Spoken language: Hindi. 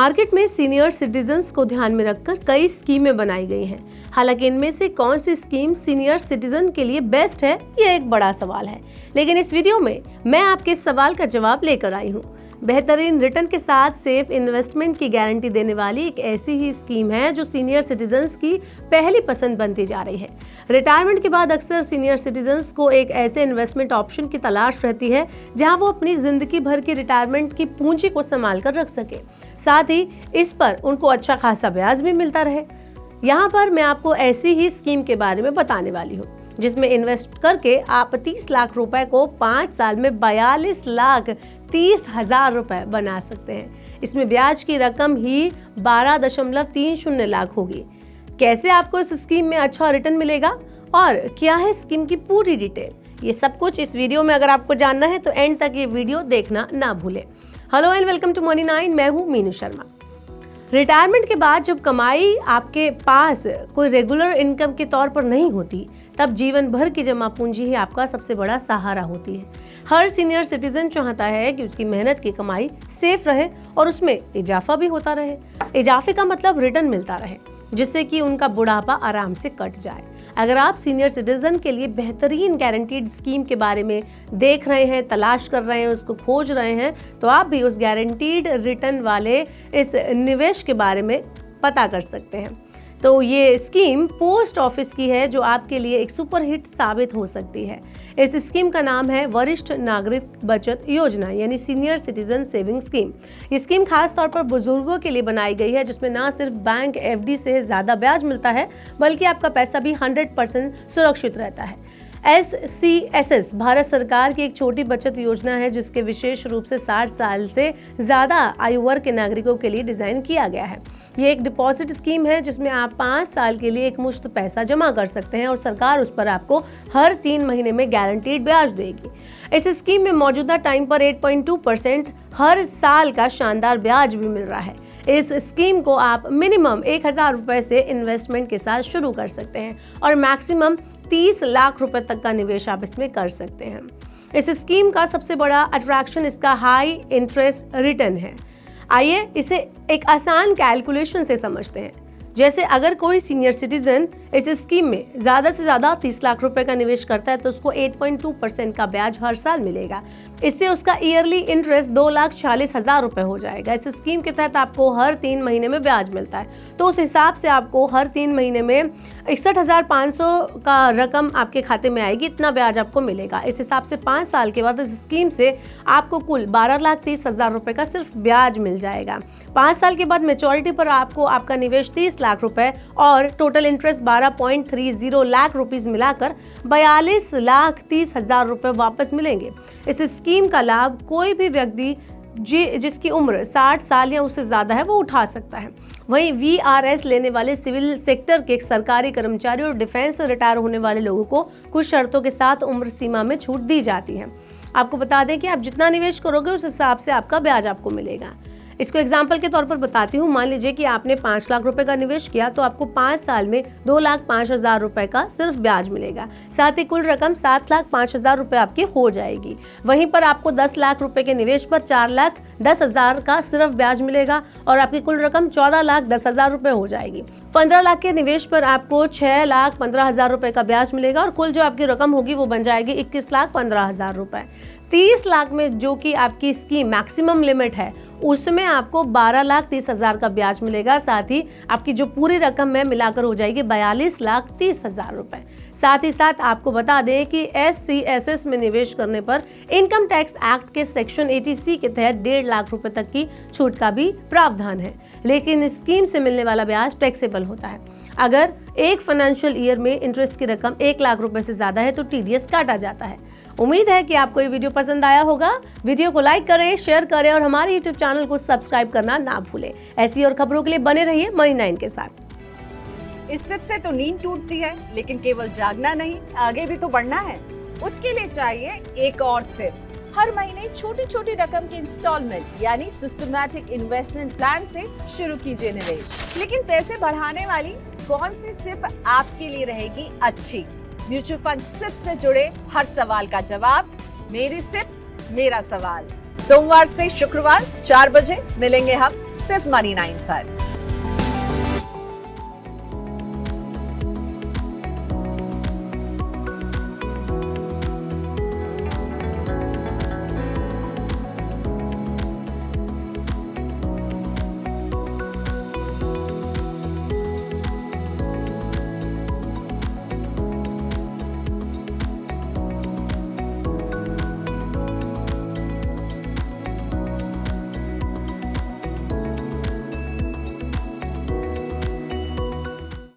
मार्केट में सीनियर सिटीजन्स को ध्यान में रखकर कई स्कीमें बनाई गई हैं। हालांकि इनमें से कौन सी स्कीम सीनियर सिटीजन के लिए बेस्ट है, ये एक बड़ा सवाल है। लेकिन इस वीडियो में मैं आपके इस सवाल का जवाब लेकर आई हूँ। बेहतरीन रिटर्न के साथ सेफ इन्वेस्टमेंट की गारंटी देने वाली एक ऐसी ही स्कीम है जो सीनियर सिटीजन्स की पहली पसंद बनती जा रही है। रिटायरमेंट के बाद अक्सर सीनियर सिटीजन्स को एक ऐसे इन्वेस्टमेंट ऑप्शन की तलाश रहती है जहां वो अपनी जिंदगी भर की रिटायरमेंट की पूंजी को संभाल कर रख सके, साथ ही इस पर उनको अच्छा खासा ब्याज भी मिलता रहे। यहाँ पर मैं आपको ऐसी ही स्कीम के बारे में बताने वाली हूँ जिसमें इन्वेस्ट करके आप 30 लाख रुपए को 5 साल में 42,30,000 रुपए बना सकते हैं। इसमें ब्याज की रकम ही 12.30 लाख होगी। कैसे आपको इस स्कीम में अच्छा रिटर्न मिलेगा और क्या है स्कीम की पूरी डिटेल, ये सब कुछ इस वीडियो में अगर आपको जानना है तो एंड तक ये वीडियो देखना ना भूलें। Hello and welcome to money 9, मैं हूँ मीनू शर्मा। रिटायरमेंट के बाद जब कमाई आपके पास कोई रेगुलर इनकम के तौर पर नहीं होती, तब जीवन भर की जमा पूंजी ही आपका सबसे बड़ा सहारा होती है। हर सीनियर सिटीजन चाहता है कि उसकी मेहनत की कमाई सेफ रहे और उसमें इजाफा भी होता रहे। इजाफे का मतलब रिटर्न मिलता रहे, जिससे कि उनका बुढ़ापा आराम से कट जाए। अगर आप सीनियर सिटीजन के लिए बेहतरीन गारंटीड स्कीम के बारे में देख रहे हैं, तलाश कर रहे हैं, उसको खोज रहे हैं, तो आप भी उस गारंटीड रिटर्न वाले इस निवेश के बारे में पता कर सकते हैं। तो ये स्कीम पोस्ट ऑफिस की है जो आपके लिए एक सुपर हिट साबित हो सकती है। इस स्कीम का नाम है वरिष्ठ नागरिक बचत योजना, यानी सीनियर सिटीजन सेविंग स्कीम। ये स्कीम खास तौर पर बुजुर्गों के लिए बनाई गई है, जिसमें ना सिर्फ बैंक एफडी से ज्यादा ब्याज मिलता है, बल्कि आपका पैसा भी 100% सुरक्षित रहता है। SCSS भारत सरकार की एक छोटी बचत योजना है जिसके विशेष रूप से 60 साल से ज्यादा आयु वर्ग के नागरिकों के लिए डिजाइन किया गया है। ये एक डिपॉजिट स्कीम है जिसमें आप 5 साल के लिए एक मुश्त पैसा जमा कर सकते हैं और सरकार उस पर आपको हर 3 महीने में गारंटीड ब्याज देगी। इस स्कीम में मौजूदा टाइम पर 8.2% हर साल का शानदार ब्याज भी मिल रहा है। इस स्कीम को आप मिनिमम 1,000 रुपए से इन्वेस्टमेंट के साथ शुरू कर सकते हैं और मैक्सिमम 30 लाख रुपए तक का निवेश आप इसमें कर सकते हैं। इस स्कीम का सबसे बड़ा अट्रैक्शन इसका हाई इंटरेस्ट रिटर्न है। आइए इसे एक आसान कैलकुलेशन से समझते हैं। जैसे अगर कोई सीनियर सिटीजन इस स्कीम में ज़्यादा से ज़्यादा 30 लाख रुपए का निवेश करता है तो उसको 8.2% का ब्याज हर साल मिलेगा। इससे उसका ईयरली इंटरेस्ट 2,40,000 रुपए हो जाएगा। इस स्कीम के तहत आपको हर 3 महीने में ब्याज मिलता है, तो उस हिसाब से आपको हर 3 महीने में 61,500 का रकम आपके खाते में आएगी, इतना ब्याज आपको मिलेगा। इस हिसाब से 5 साल के बाद इस स्कीम से आपको कुल 12,30,000 रुपए का सिर्फ ब्याज मिल जाएगा। 5 साल के बाद मैच्योरिटी पर आपको आपका निवेश 30 लाख रुपए और टोटल इंटरेस्ट 12.30 लाख रुपीस मिलाकर 42,30,000 रुपए वापस मिलेंगे। इस स्कीम का लाभ कोई भी व्यक्ति जिसकी उम्र 60 साल या उससे ज्यादा है वो उठा सकता है। वहीं VRS लेने वाले सिविल सेक्टर के सरकारी कर्मचारी और डिफेंस से रिटायर होने वाले लोगों को कुछ शर्तों के साथ उम्र सीमा में छूट दी जाती है। आपको बता दें कि आप जितना निवेश करोगे उस हिसाब से आपका ब्याज आपको मिलेगा। इसको एग्जाम्पल के तौर पर बताती हूँ। मान लीजिए कि आपने 5 लाख रुपए का निवेश किया तो आपको 5 साल में 2,05,000 रुपए का सिर्फ ब्याज मिलेगा। साथ ही कुल रकम 7,05,000 रुपए आपकी हो जाएगी। वहीं पर आपको 10 लाख रुपए के निवेश पर 4,10,000 का सिर्फ ब्याज मिलेगा और आपकी कुल रकम 14,10,000 रुपए हो जाएगी। 15 लाख के निवेश पर आपको 6,15,000 रुपए का ब्याज मिलेगा और कुल जो आपकी रकम होगी वो बन जाएगी 21,15,000 रुपए। 30 लाख में जो कि आपकी स्कीम मैक्सिमम लिमिट है उसमें आपको 12,30,000 का ब्याज मिलेगा। साथ ही आपकी जो पूरी रकम है मिलाकर हो जाएगी 42,30,000 रुपए। साथ ही साथ आपको बता दें कि SCSS में निवेश करने पर इनकम टैक्स एक्ट के सेक्शन 80C के तहत 1.5 लाख रुपए तक की छूट का भी प्रावधान है, लेकिन इस स्कीम से मिलने वाला ब्याज टैक्सेबल होता है। अगर एक फाइनेंशियल ईयर में इंटरेस्ट की रकम 1 लाख रुपए से ज्यादा है तो TDS काटा जाता है। उम्मीद है कि आपको ये वीडियो पसंद आया होगा। वीडियो को लाइक करें, शेयर करें और हमारे YouTube चैनल को सब्सक्राइब करना ना भूलें। ऐसी और खबरों के लिए बने रहिए मनी 9 के साथ। इस सिप से तो नींद टूटती है, लेकिन केवल जागना नहीं, आगे भी तो बढ़ना है। उसके लिए चाहिए एक और सिप। हर महीने छोटी छोटी रकम की इंस्टॉलमेंट यानी सिस्टमैटिक इन्वेस्टमेंट प्लान से शुरू कीजिए निवेश। लेकिन पैसे बढ़ाने वाली कौन सी सिप आपके लिए रहेगी अच्छी? म्यूचुअल फंड सिप से जुड़े हर सवाल का जवाब मेरी सिप मेरा सवाल। सोमवार से शुक्रवार 4 बजे मिलेंगे हम सिर्फ Money9 पर।